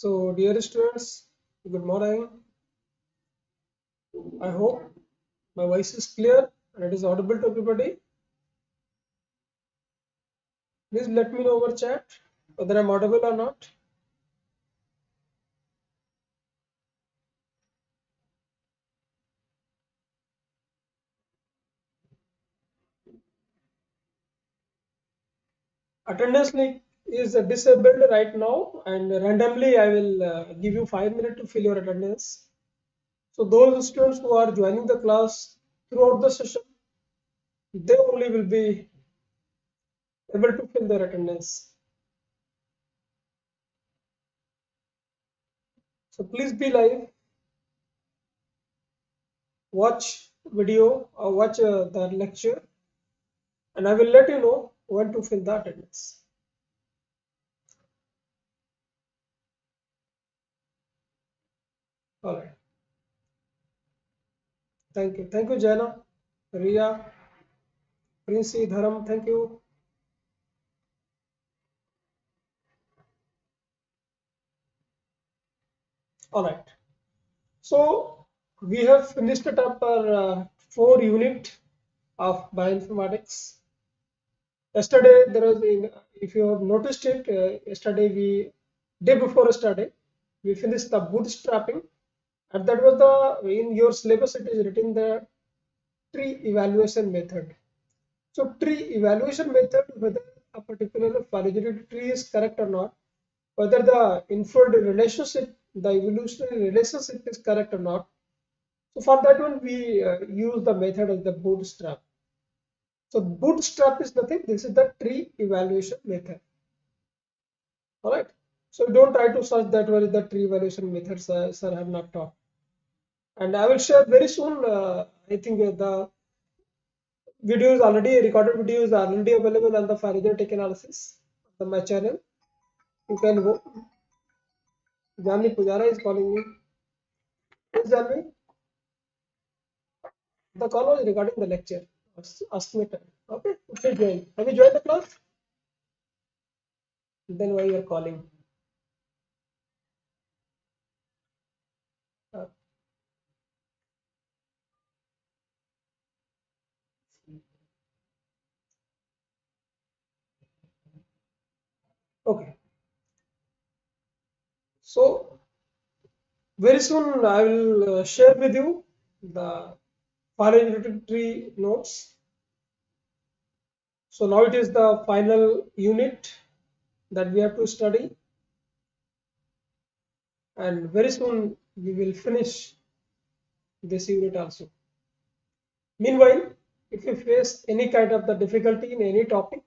So, dear students, good morning. I hope my voice is clear and it is audible to everybody. Please let me know over chat whether I'm audible or not. Attendance link is disabled right now, and randomly I will give you 5 minutes to fill your attendance. So, those students who are joining the class throughout the session, they only will be able to fill their attendance. So, please be live, watch video or watch the lecture, and I will let you know when to fill the attendance. All right. Thank you. Thank you, Jana, Ria, Princey, Dharam. Thank you. All right. So we have finished it up our 4 unit of bioinformatics. Yesterday there was, if you have noticed it, yesterday day before yesterday, we finished the bootstrapping, and that was the in your syllabus it is written the tree evaluation method. So tree evaluation method, whether a particular phylogenetic tree is correct or not, whether the inferred relationship, the evolutionary relationship is correct or not. So for that one, we use the method of the bootstrap. So bootstrap is nothing. This is the tree evaluation method. All right. So don't try to search that where is the tree evaluation method, sir have not taught. And I will share very soon. I think the videos already recorded videos are already available on the phylogenetic analysis on my channel. You can go. Janvi Pujara is calling me. Yes, Janvi. The call was regarding the lecture. Ask me time. Okay, you should join. Have you joined the class? Then why you are calling? Uh, okay. So very soon I will share with you the phylogenetic tree notes. So now it is the final unit that we have to study, and very soon we will finish this unit also. Meanwhile, if you face any kind of the difficulty in any topic,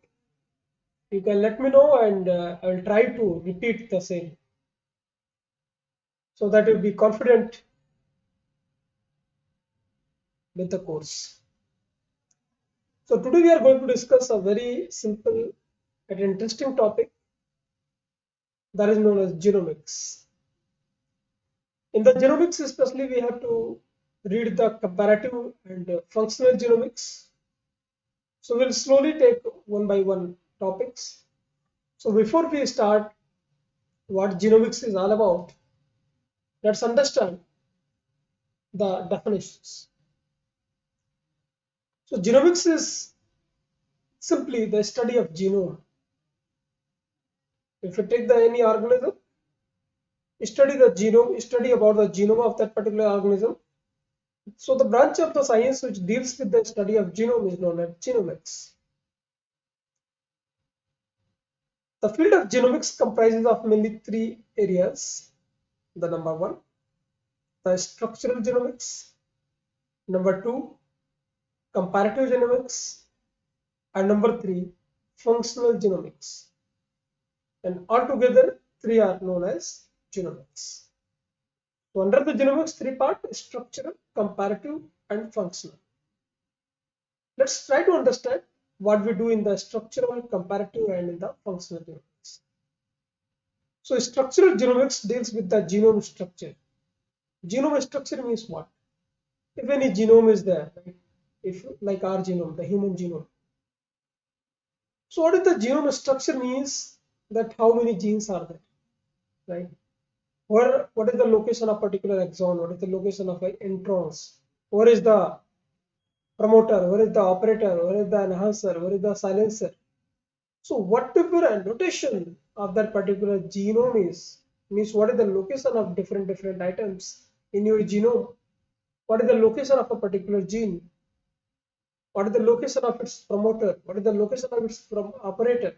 you can let me know, and I will try to repeat the same so that you'll be confident with the course. So today we are going to discuss a very simple and interesting topic that is known as genomics. In the genomics especially, we have to read the comparative and functional genomics. So we'll slowly take one by one topics. So before we start what genomics is all about, let's understand the definitions. So genomics is simply the study of genome. If you take any organism, study the genome, study about the genome of that particular organism. So the branch of the science which deals with the study of genome is known as genomics. The field of genomics comprises of mainly three areas. The number one, the structural genomics. Number two, comparative genomics. And number three, functional genomics. And altogether, three are known as genomics. So under the genomics, three parts: structural, comparative, and functional. Let's try to understand what we do in the structural, comparative, and in the functional genomics. So structural genomics deals with the genome structure. Genome structure means what? If any genome is there, right? If like our genome, the human genome. So what is the genome structure means? That how many genes are there, right? what is the location of particular exon, what is the location of introns, where is the promoter, where is the operator, where is the enhancer, where is the silencer. So whatever annotation of that particular genome is, means what is the location of different items in your genome, what is the location of a particular gene, what is the location of its promoter, what is the location of its operator.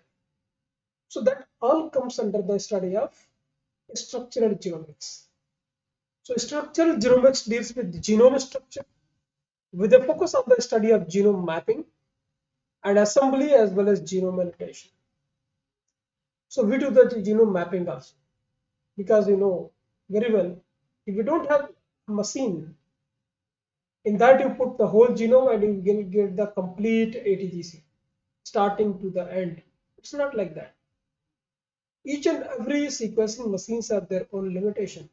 So that all comes under the study of structural genomics. So structural genomics deals with genome structure with a focus on the study of genome mapping and assembly as well as genome annotation. So we do the genome mapping also, because you know very well, if you don't have a machine in that you put the whole genome and you will get the complete ATGC starting to the end. It's not like that. Each and every sequencing machines have their own limitation.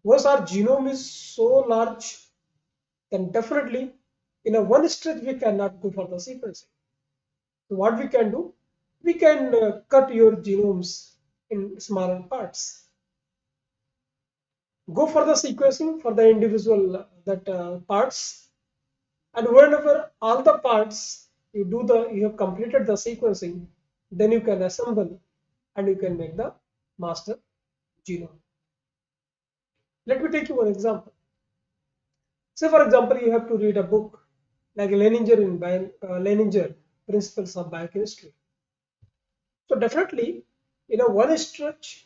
Once our genome is so large, then definitely in a one stretch we cannot go for the sequencing. So what we can do, we can cut your genomes in smaller parts. Go for the sequencing for the individual that parts, and whenever all the parts you have completed the sequencing, then you can assemble and you can make the master genome. Let me take you one example. Say for example, you have to read a book like Leninger Principles of Biochemistry. So definitely, in a one stretch,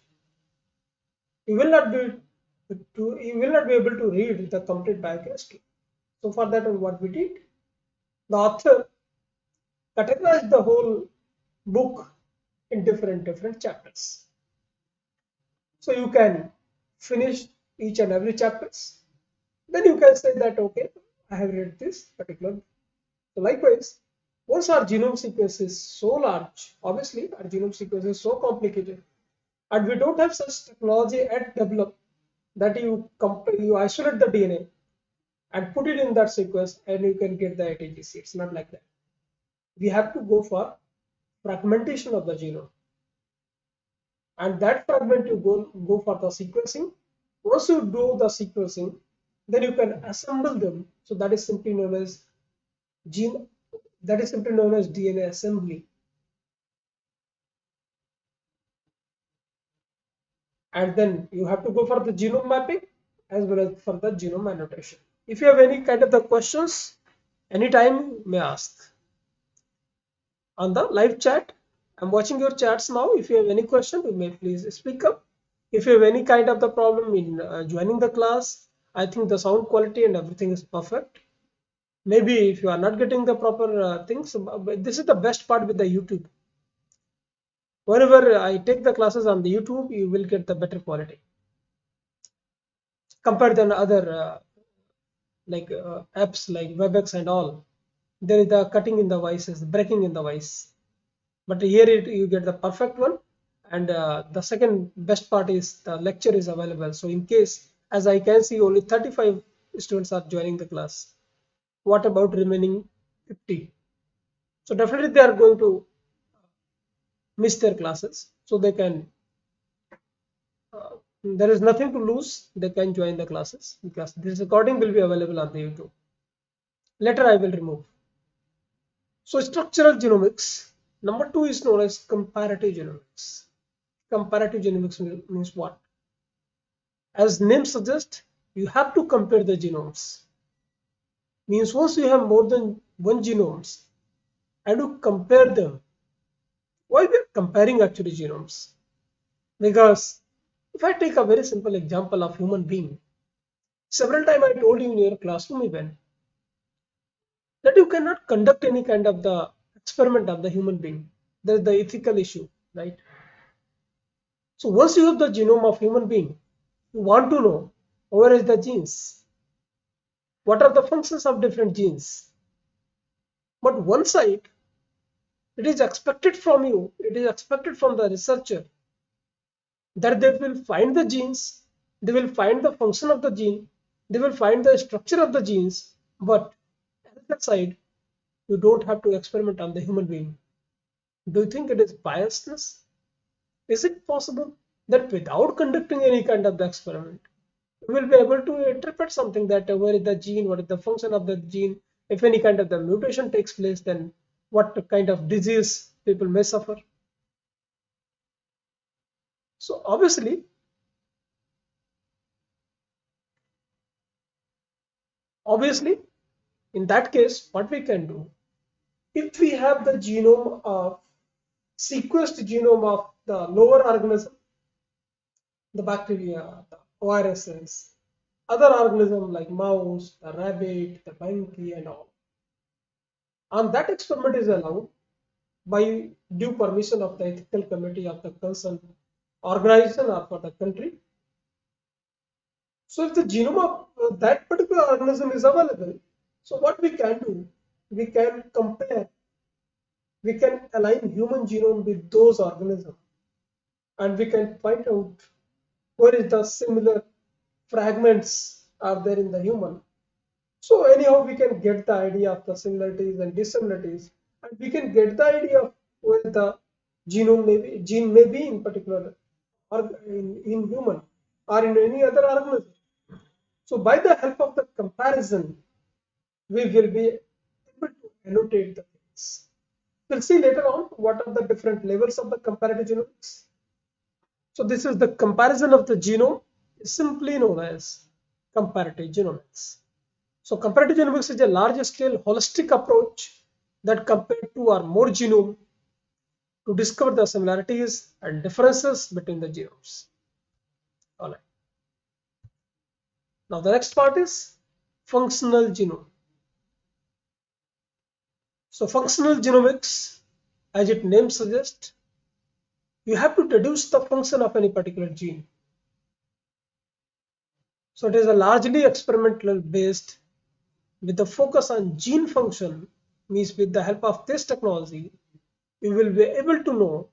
you will not be able to read the complete biochemistry. So for that, what we did, the author categorized the whole book in different chapters. So you can finish each and every chapters. Then you can say that okay, I have read this particular. So likewise, once our genome sequence is so large, obviously our genome sequence is so complicated, and we don't have such technology at develop that you isolate the DNA and put it in that sequence and you can get the ATGC. It's not like that. We have to go for fragmentation of the genome, and that fragment you go for the sequencing. Once you do the sequencing, then you can assemble them. So that is simply known as gene. That is simply known as DNA assembly. And then you have to go for the genome mapping as well as for the genome annotation. If you have any kind of the questions, anytime you may ask on the live chat. I'm watching your chats now. If you have any question, you may please speak up. If you have any kind of the problem in joining the class, I think the sound quality and everything is perfect. Maybe if you are not getting the proper things, but this is the best part with the YouTube. Whenever I take the classes on the YouTube, you will get the better quality compared than other apps like WebEx and all. There is the cutting in the voices, breaking in the voice. But here you get the perfect one. And the second best part is the lecture is available. So in case, as I can see, only 35 students are joining the class. What about remaining 50? So definitely they are going to miss their classes. So they can, there is nothing to lose. They can join the classes because this recording will be available on the YouTube. Later I will remove. So structural genomics. Number 2 is known as comparative genomics. Comparative genomics means what? As name suggests, you have to compare the genomes. Means once you have more than one genomes and you compare them. Why we are comparing actually genomes? Because if I take a very simple example of human being, several times I told you in your classroom event that you cannot conduct any kind of the experiment of the human being. There is the ethical issue, right? So once you have the genome of human being, you want to know where is the genes, what are the functions of different genes. But one side, it is expected from you, it is expected from the researcher that they will find the genes, they will find the function of the gene, they will find the structure of the genes, but at that side, you don't have to experiment on the human being. Do you think it is biasness? Is it possible? that without conducting any kind of the experiment, we will be able to interpret something that where is the gene, what is the function of the gene, if any kind of the mutation takes place, then what kind of disease people may suffer. So obviously, in that case, what we can do, if we have the genome of sequenced genome of the lower organism, the bacteria, the viruses, other organisms like mouse, the rabbit, the monkey, and all, and that experiment is allowed by due permission of the ethical committee of the concerned organization or for the country. So if the genome of that particular organism is available, so what we can do, we can compare, we can align human genome with those organisms, and we can find out where is the similar fragments are there in the human. So anyhow, we can get the idea of the similarities and dissimilarities, and we can get the idea of where the gene may be in particular, or in human or in any other organism. So by the help of the comparison, we will be able to annotate the things. We'll see later on what are the different levels of the comparative genomics. So this is the comparison of the genome, simply known as comparative genomics. So comparative genomics is a large scale holistic approach that compared two or more genome to discover the similarities and differences between the genomes. All right. Now the next part is functional genome. So functional genomics, as its name suggests, you have to deduce the function of any particular gene. So it is a largely experimental based with the focus on gene function. Means with the help of this technology, we will be able to know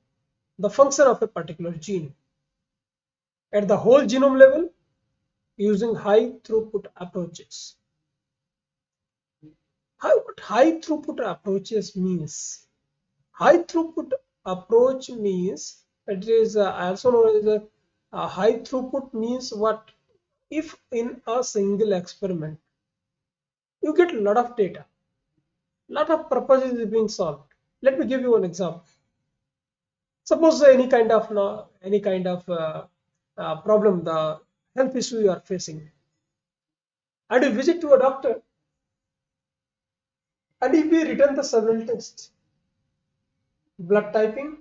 the function of a particular gene at the whole genome level using high throughput approaches. What high throughput approaches means? High throughput approach means it is also known as a high throughput means what? If in a single experiment you get a lot of data, lot of purposes is being solved. Let me give you an example. Suppose any kind of problem, the health issue you are facing, and you visit to a doctor, and if we return the several tests, blood typing,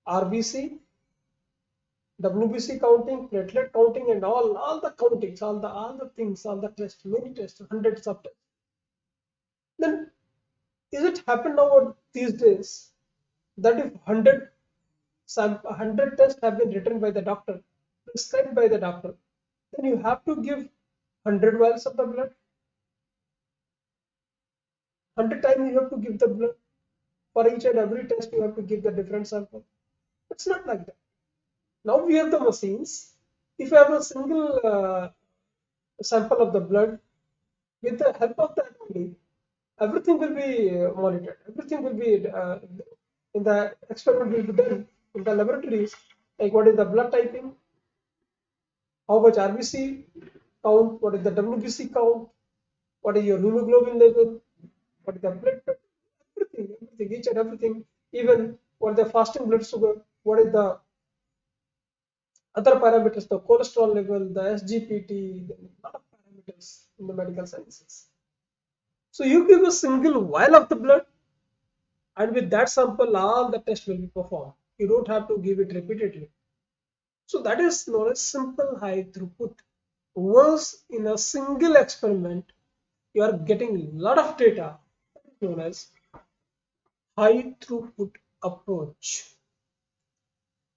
RBC, WBC counting, platelet counting, and all the countings, all the things, all the tests, many tests, hundreds of tests. Then is it happen now these days that if 100 tests have been written by the doctor, prescribed by the doctor, then you have to give 100 vials of the blood? 100 times you have to give the blood. For each and every test, you have to give the different sample. It's not like that. Now we have the machines. If you have a single sample of the blood, with the help of that only, everything will be monitored. Everything will be in the experiment will be done in the laboratories. Like what is the blood typing, how much RBC count, what is the WBC count, what is your hemoglobin level, what is the blood pressure, everything, each and everything, even what is the fasting blood sugar, what is the other parameters, the cholesterol level, the SGPT, the lot of parameters in the medical sciences. So you give a single vial of the blood, and with that sample, all the tests will be performed. You don't have to give it repeatedly. So that is known as simple high throughput. Once in a single experiment, you are getting a lot of data, known as high throughput approach.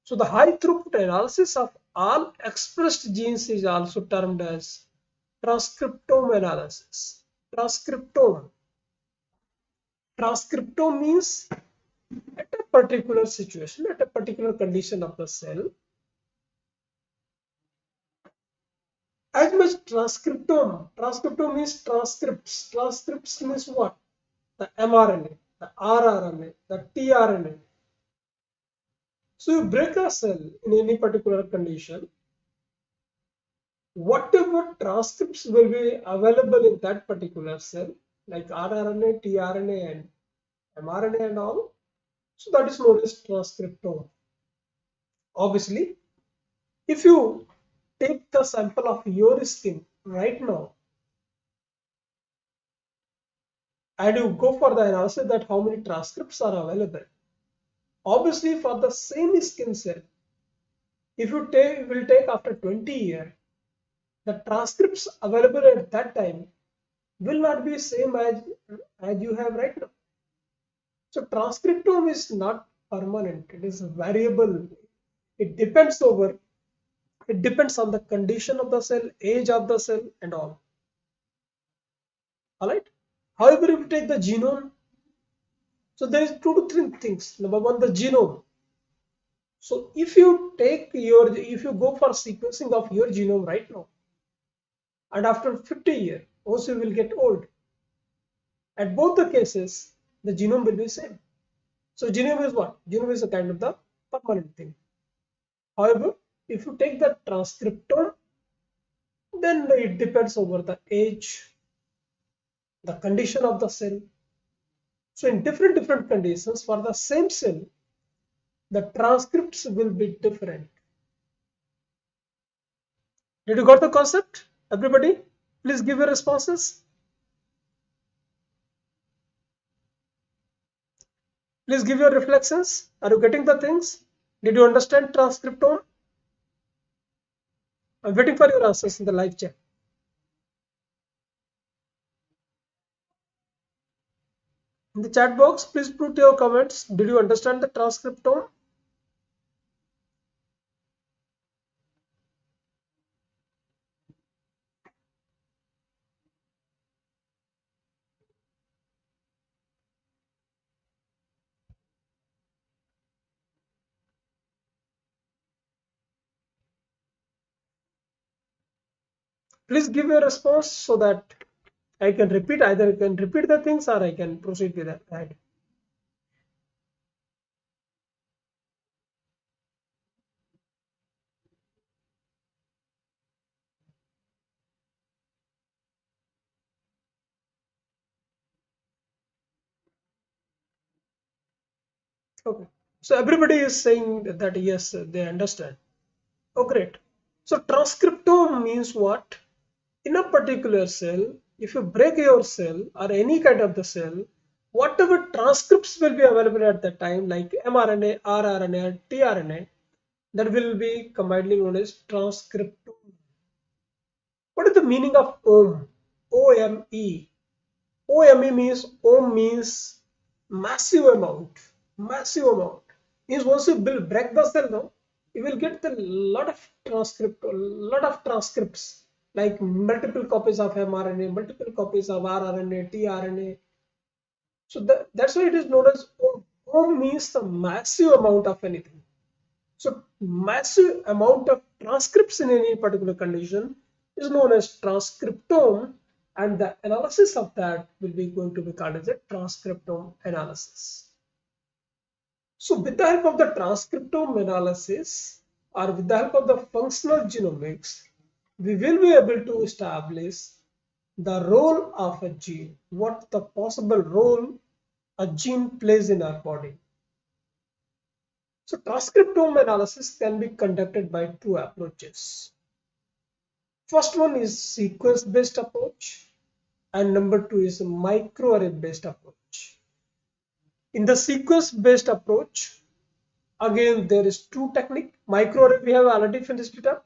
So the high throughput analysis of all expressed genes is also termed as transcriptome analysis. Transcriptome. Transcriptome means at a particular situation, at a particular condition of the cell, as much transcriptome means transcripts. Transcripts means what? The mRNA, the rRNA, the tRNA. So you break a cell in any particular condition, whatever transcripts will be available in that particular cell, like rRNA, tRNA, and mRNA and all, so that is known as transcriptome. Obviously, if you take the sample of your skin right now and you go for the analysis that how many transcripts are available, obviously for the same skin cell, if you will take after 20 years, the transcripts available at that time will not be same as you have right now. So transcriptome is not permanent, it is variable. It depends over, it depends on the condition of the cell, age of the cell, and all. Alright. However, if you take the genome, so there is two to three things. Number one, the genome. So if you go for sequencing of your genome right now, and after 50 years, also you will get old. At both the cases, the genome will be same. So genome is what? Genome is a kind of the permanent thing. However, if you take the transcriptome, then it depends over the age, the condition of the cell. So in different conditions for the same cell, the transcripts will be different. Did you got the concept? Everybody, please give your responses. Please give your reflections. Are you getting the things? Did you understand transcriptome? I'm waiting for your answers in the live chat. In the chat box, please put your comments. Did you understand the transcriptome? Please give your response so that I can repeat. Either I can repeat the things or I can proceed with that. Okay. So everybody is saying that yes, they understand. Oh, great. So transcriptome means what? In a particular cell, if you break your cell or any kind of the cell, whatever transcripts will be available at that time, like mRNA, rRNA, tRNA, that will be combinedly known as transcriptome. What is the meaning of ohm? O-M-E. O-M-E means ohm means massive amount. Massive amount. Means once you break the cell now, you will get a lot of transcripts like multiple copies of mRNA, multiple copies of rRNA, tRNA. So that's why it is known as ohm. Ohm means the massive amount of anything. So massive amount of transcripts in any particular condition is known as transcriptome, and the analysis of that will be going to be called as a transcriptome analysis. So with the help of the transcriptome analysis or with the help of the functional genomics, we will be able to establish the role of a gene, what the possible role a gene plays in our body. So transcriptome analysis can be conducted by two approaches. First one is sequence-based approach, and number two is microarray-based approach. In the sequence-based approach, again there is two technique. Microarray we have already finished it up.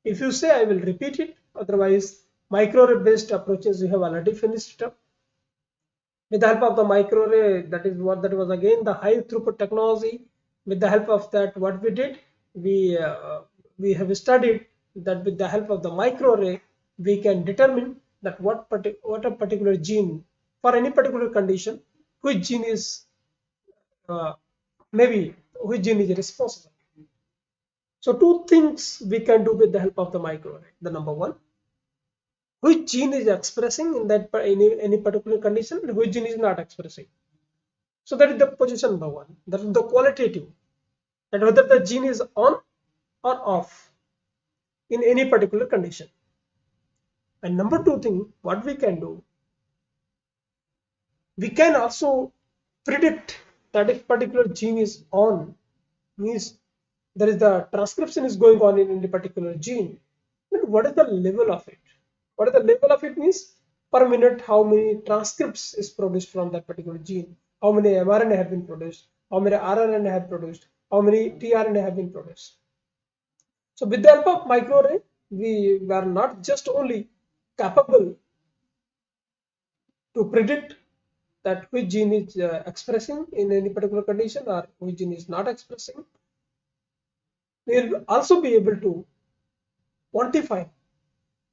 If you say, I will repeat it. Otherwise, microarray-based approaches we have already finished it up. With the help of the microarray, that was again the high throughput technology. With the help of that, what we did, we have studied that with the help of the microarray, we can determine that what a particular gene for any particular condition, which gene is maybe which gene is responsible. So two things we can do with the help of the microarray. The number one, which gene is expressing in that any particular condition, and which gene is not expressing. So that is the position number one. That is the qualitative. and whether the gene is on or off in any particular condition. And number two thing, what we can do, we can also predict that if particular gene is on, means there is the transcription is going on in any particular gene, then what is the level of it? What is the level of it means per minute how many transcripts is produced from that particular gene, how many mRNA have been produced, how many RNA have produced, how many tRNA have been produced. So with the help of microarray, we were not just only capable to predict that which gene is expressing in any particular condition or which gene is not expressing, we will also be able to quantify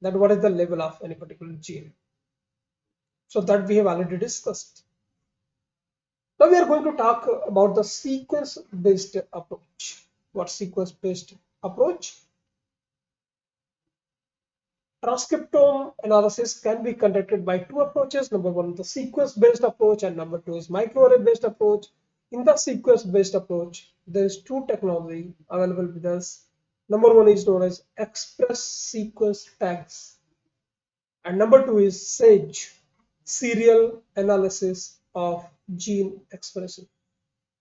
that what is the level of any particular gene. So that we have already discussed. Now we are going to talk about the sequence-based approach. What sequence-based approach? Transcriptome analysis can be conducted by two approaches. Number one, the sequence-based approach, and number two is microarray-based approach. In the sequence-based approach, there is two technology available with us. Number one is known as express sequence tags, and number two is SAGE, serial analysis of gene expression.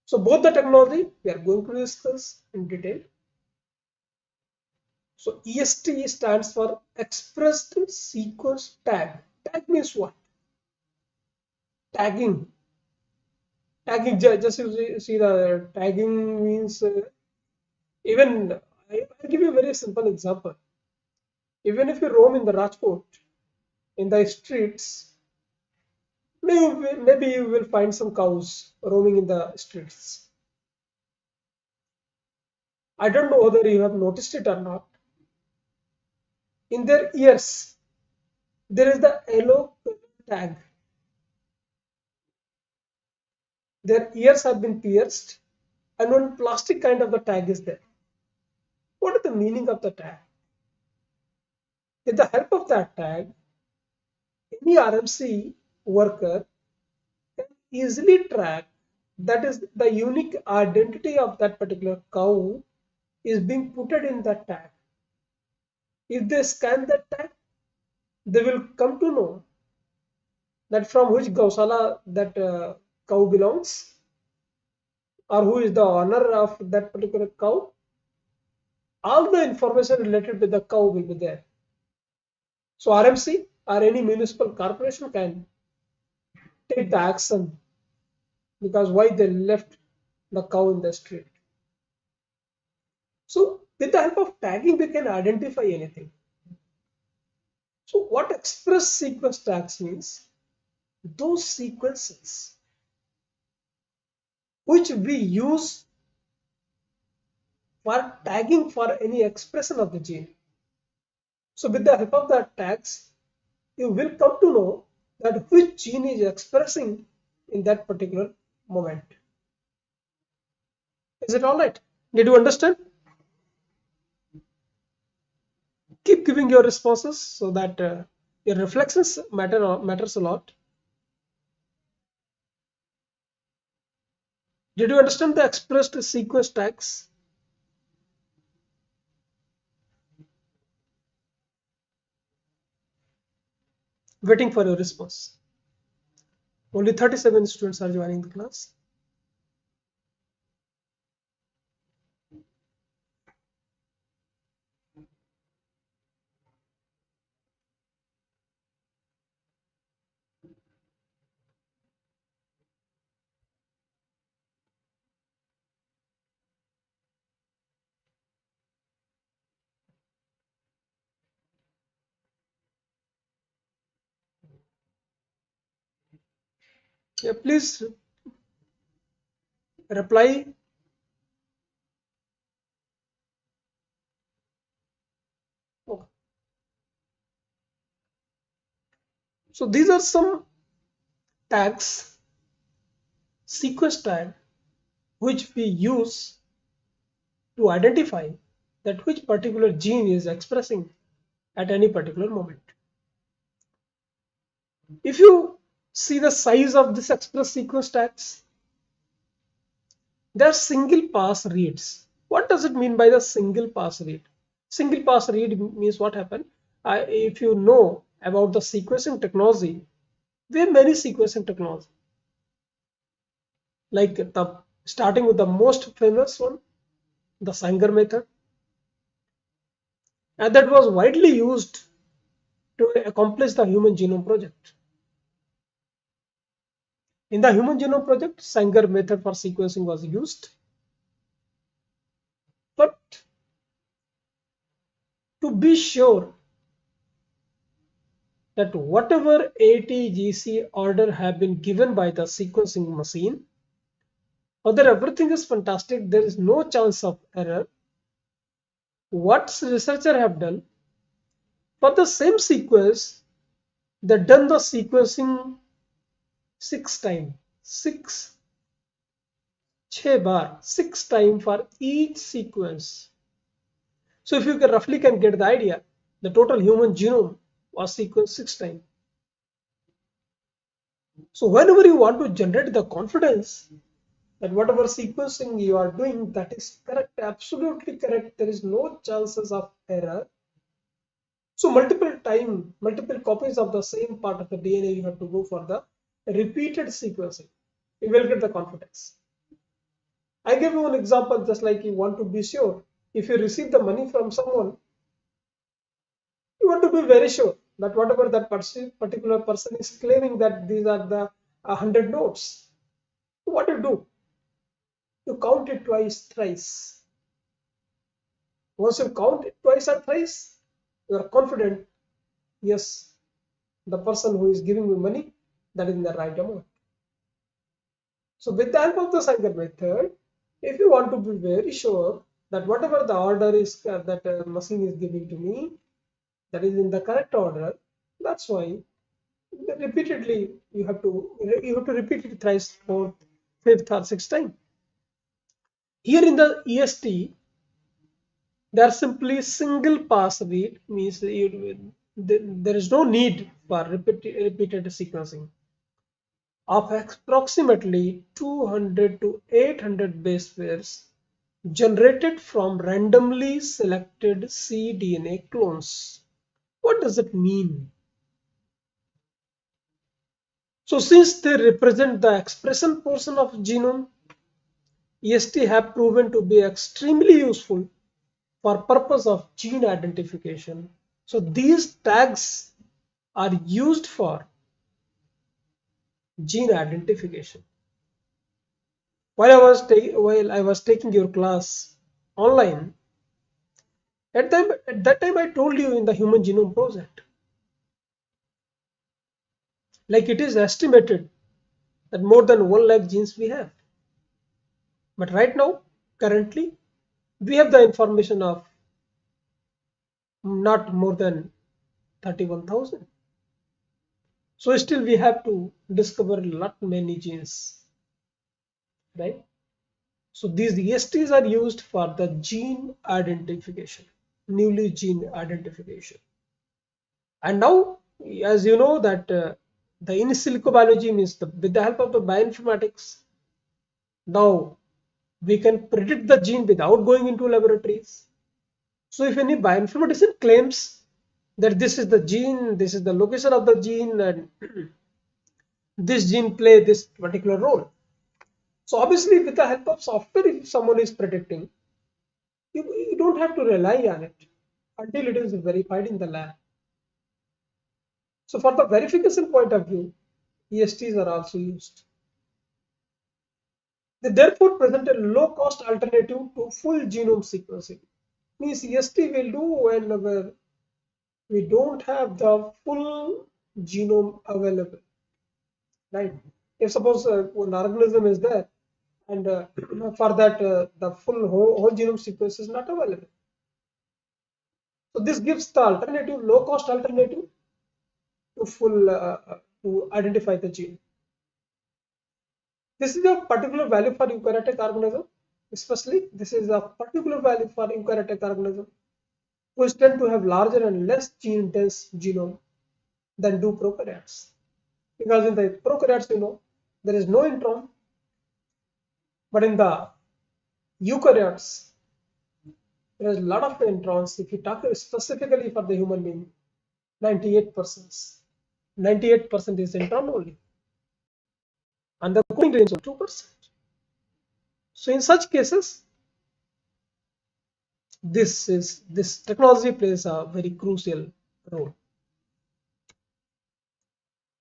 So both the technology we are going to discuss in detail. So EST stands for expressed sequence tag. Tag means what? Tagging. Tagging, just you see the tagging means even I'll give you a very simple example. Even if you roam in the Rajkot, in the streets, maybe you will find some cows roaming in the streets. I don't know whether you have noticed it or not. In their ears, there is the yellow tag. Their ears have been pierced, and one plastic kind of the tag is there. What is the meaning of the tag? With the help of that tag, any RMC worker can easily track that is the unique identity of that particular cow is being put in that tag. If they scan that tag, they will come to know that from which Gausala that cow belongs, or who is the owner of that particular cow. All the information related with the cow will be there. So RMC or any municipal corporation can take the action because why they left the cow in the street. So with the help of tagging, we can identify anything. So what express sequence tags means? Those sequences which we use for tagging for any expression of the gene. So with the help of the tags, you will come to know that which gene is expressing in that particular moment. Is it all right? Did you understand? Keep giving your responses so that your reflections matters a lot. Did you understand the expressed sequence tags? Waiting for your response. Only 37 students are joining the class. Yeah, please reply. Okay. So these are some tags, sequence tag, which we use to identify that which particular gene is expressing at any particular moment. If you see the size of this express sequence tags, they are single pass reads. What does it mean by the single pass read? Single pass read means what happened? If you know about the sequencing technology, there are many sequencing technologies. Like the starting with the most famous one, the Sanger method, and that was widely used to accomplish the Human Genome Project. In the Human Genome Project, Sanger method for sequencing was used, but to be sure that whatever ATGC order have been given by the sequencing machine, whether everything is fantastic, there is no chance of error. What researcher have done for the same sequence, they done the sequencing 6 times, 6 for each sequence. So if you can roughly can get the idea, the total human genome was sequenced 6 times. So whenever you want to generate the confidence that whatever sequencing you are doing, that is correct, absolutely correct, there is no chances of error. So multiple copies of the same part of the DNA you have to go for the repeated sequencing. You will get the confidence. I give you an example, just like you want to be sure. If you receive the money from someone, you want to be very sure that whatever that particular person is claiming that these are the 100 notes. What do? You count it twice, thrice. Once you count it twice or thrice, you are confident, yes, the person who is giving me money, that is in the right amount. So with the help of the Sanger method, if you want to be very sure that whatever the order is that machine is giving to me, that is in the correct order, that's why repeatedly you have to repeat it thrice, fourth, fifth, or sixth time. Here in the EST, they are simply single pass read, means there is no need for repeated sequencing of approximately 200 to 800 base pairs generated from randomly selected cDNA clones. What does it mean? So since they represent the expression portion of genome, EST have proven to be extremely useful for purpose of gene identification. So these tags are used for gene identification. While I was taking your class online, at that time I told you in the Human Genome Project, like it is estimated that more than 1 lakh genes we have. But right now, currently, we have the information of not more than 31,000. So still we have to discover a lot many genes, right? So these ESTs are used for the gene identification, newly gene identification. And now, as you know that the in silico biology means with the help of the bioinformatics, now we can predict the gene without going into laboratories. So if any bioinformatician claims that this is the gene, this is the location of the gene, and this gene play this particular role. So obviously with the help of software, if someone is predicting, you don't have to rely on it until it is verified in the lab. So for the verification point of view, ESTs are also used. They therefore present a low-cost alternative to full genome sequencing. Means EST will do whenever we don't have the full genome available, right? If suppose an organism is there and for that the full whole genome sequence is not available. So this gives the alternative, low-cost alternative to identify the gene. This is a particular value for eukaryotic organism, especially this is a particular value for eukaryotic organism, which tend to have larger and less gene-dense genome than do prokaryotes. Because in the prokaryotes, there is no intron, but in the eukaryotes, There is a lot of introns. If you talk specifically for the human being, 98%. 98% is intron only, and the coding range is 2%. So in such cases, this technology plays a very crucial role.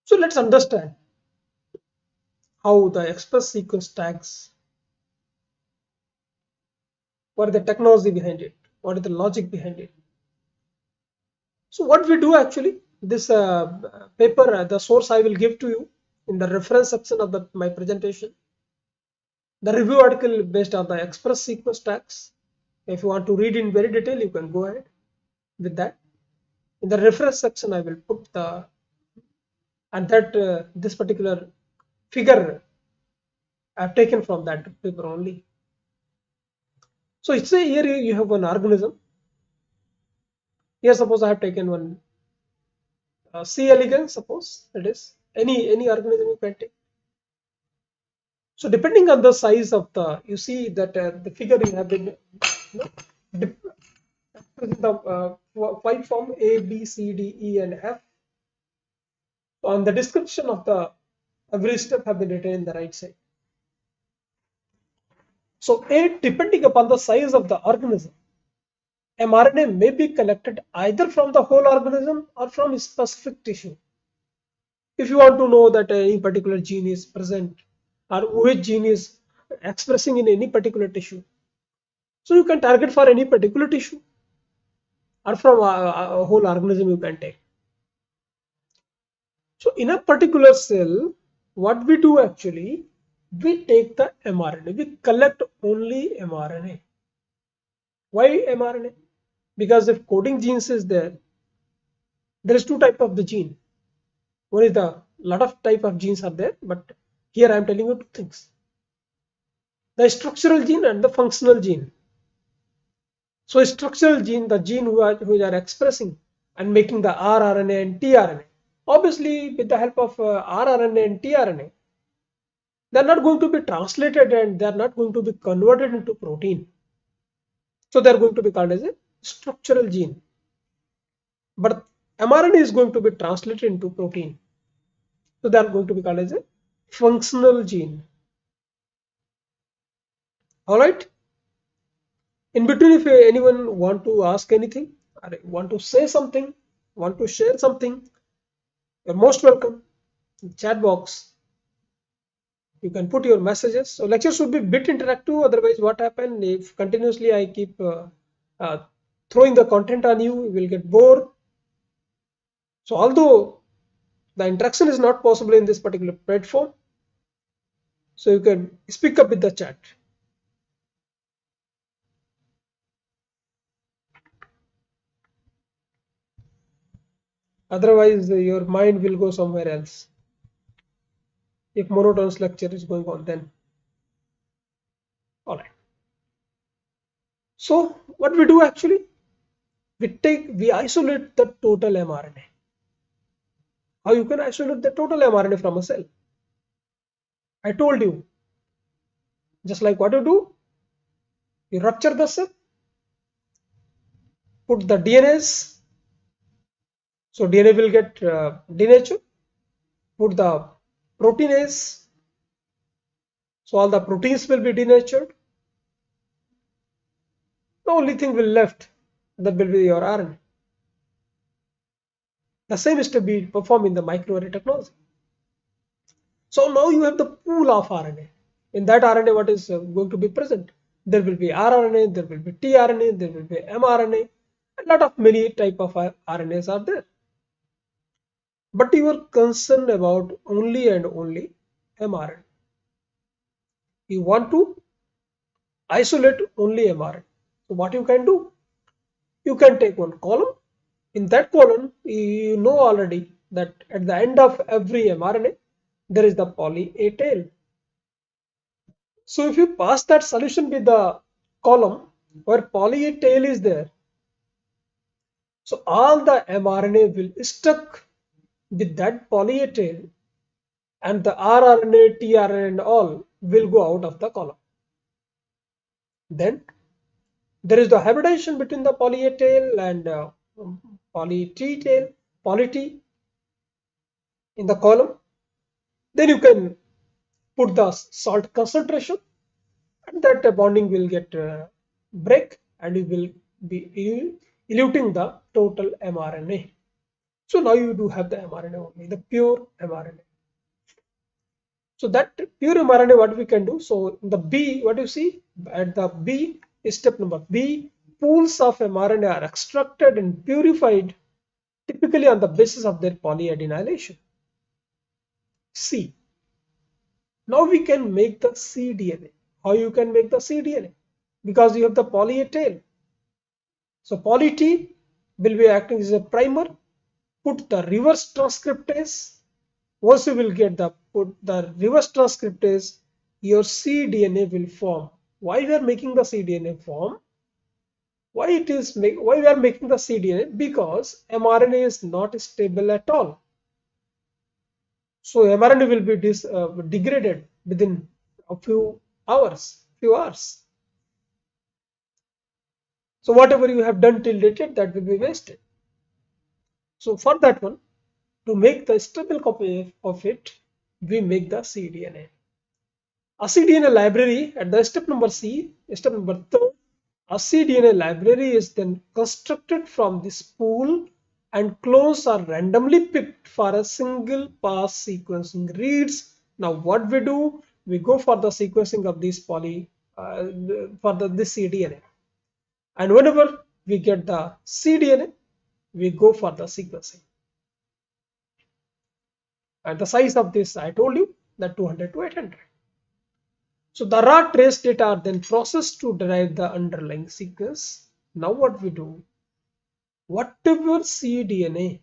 So let's understand how the express sequence tags, what is the technology behind it, what is the logic behind it. So what we do actually, this paper, the source I will give to you in the reference section of my presentation. The review article based on the express sequence tags. If you want to read in very detail, you can go ahead with that. In the reference section, I will put the, and that this particular figure I've taken from that paper only. So it's a here you have one organism. Here suppose I have taken one C. elegans, suppose it is any organism you can take. So depending on the size of the, you see that the figure you have been, you know, the 5 form A, B, C, D, E, and F. On the description of the every step have been written in the right side. So A, depending upon the size of the organism, mRNA may be collected either from the whole organism or from a specific tissue. If you want to know that any particular gene is present or which gene is expressing in any particular tissue, so you can target for any particular tissue or from a whole organism you can take. So in a particular cell, what we do actually, we take the mRNA, we collect only mRNA. Why mRNA? Because if coding genes is there is two type of the gene. One is the lot of type of genes are there, but here I am telling you two things: the structural gene and the functional gene. So structural gene, the gene who are expressing and making the rRNA and tRNA. Obviously, with the help of rRNA and tRNA, they are not going to be translated and they are not going to be converted into protein. So they are going to be called as a structural gene. But mRNA is going to be translated into protein. So they are going to be called as a functional gene. All right. In between, if anyone want to ask anything, or want to say something, want to share something, you're most welcome. In chat box, you can put your messages. So lecture should be a bit interactive. Otherwise, what happens if continuously I keep throwing the content on you, you will get bored. So although the interaction is not possible in this particular platform, so you can speak up with the chat. Otherwise, your mind will go somewhere else. If monotonous lecture is going on, then all right. So what we do actually, we isolate the total mRNA. How you can isolate the total mRNA from a cell? I told you, just like what you do, you rupture the cell, put the DNAs, so DNA will get denatured, put the proteinase, so all the proteins will be denatured. The only thing will left, that will be your RNA. The same is to be performed in the microarray technology. So now you have the pool of RNA. In that RNA, what is going to be present? There will be rRNA, there will be tRNA, there will be mRNA. A lot of many type of RNAs are there. But you are concerned about only and only mRNA. You want to isolate only mRNA. So what you can do? You can take one column. In that column, you know already that at the end of every mRNA, there is the poly A tail. So if you pass that solution with the column where poly A tail is there, so all the mRNA will stuck with that poly A tail, and the rRNA, tRNA and all will go out of the column. Then There is the hybridization between the poly A tail and poly T tail, poly T in the column. Then you can put the salt concentration, and that bonding will get break, and you will be eluting the total mRNA. So now you do have the mRNA only, the pure mRNA. So that pure mRNA, what we can do? So in the B, what you see at the B is step number B. Pools of mRNA are extracted and purified, typically on the basis of their polyadenylation. C. Now we can make the cDNA. How you can make the cDNA? Because you have the poly A tail. So poly T will be acting as a primer. Put the reverse transcriptase. Once you will get the reverse transcriptase, your cDNA will form. Why we are making the cDNA form? Why we are making the cDNA? Because mRNA is not stable at all. So mRNA will be degraded within a few hours. So whatever you have done till date, that will be wasted. So for that one, to make the stable copy of it, we make the cDNA. A cDNA library at the step number C, step number 3, a cDNA library is then constructed from this pool, and clones are randomly picked for a single pass sequencing reads. Now what we do, we go for the sequencing of this this cDNA, and whenever we get the cDNA, we go for the sequencing. And the size of this, I told you, that 200 to 800. So the raw trace data are then processed to derive the underlying sequence. Now what we do, whatever cDNA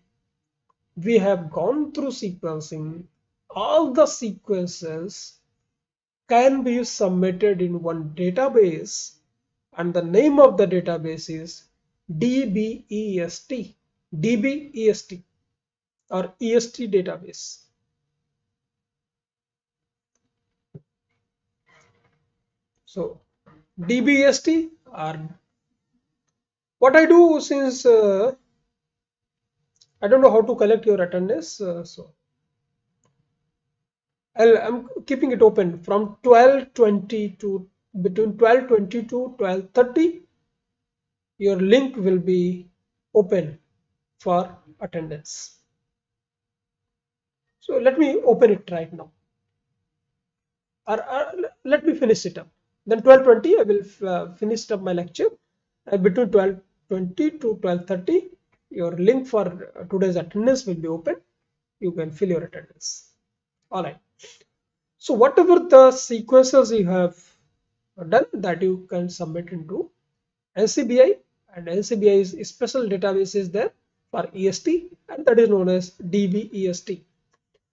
we have gone through sequencing, all the sequences can be submitted in one database, and the name of the database is DBEST, DBEST or EST database. So DBEST, or what I do, since I don't know how to collect your attendance, so I'm keeping it open from 12:20 to between 12:20 to 12:30. Your link will be open for attendance. So let me open it right now, or let me finish it up. Then 12:20 I will finish up my lecture, and between 12:20 to 12:30 your link for today's attendance will be open. You can fill your attendance. All right. So whatever the sequences you have done, that you can submit into NCBI, and NCBI is a special database is there for EST, and that is known as DBEST.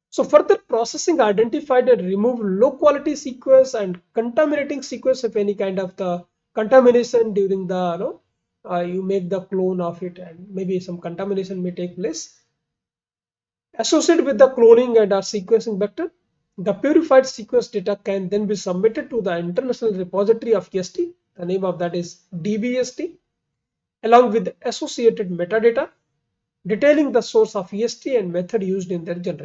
So further processing identified and removed low quality sequence and contaminating sequence of any kind of the contamination during the you make the clone of it, and maybe some contamination may take place associated with the cloning and our sequencing vector. The purified sequence data can then be submitted to the international repository of EST. The name of that is DBEST, along with associated metadata detailing the source of EST and method used in their generation.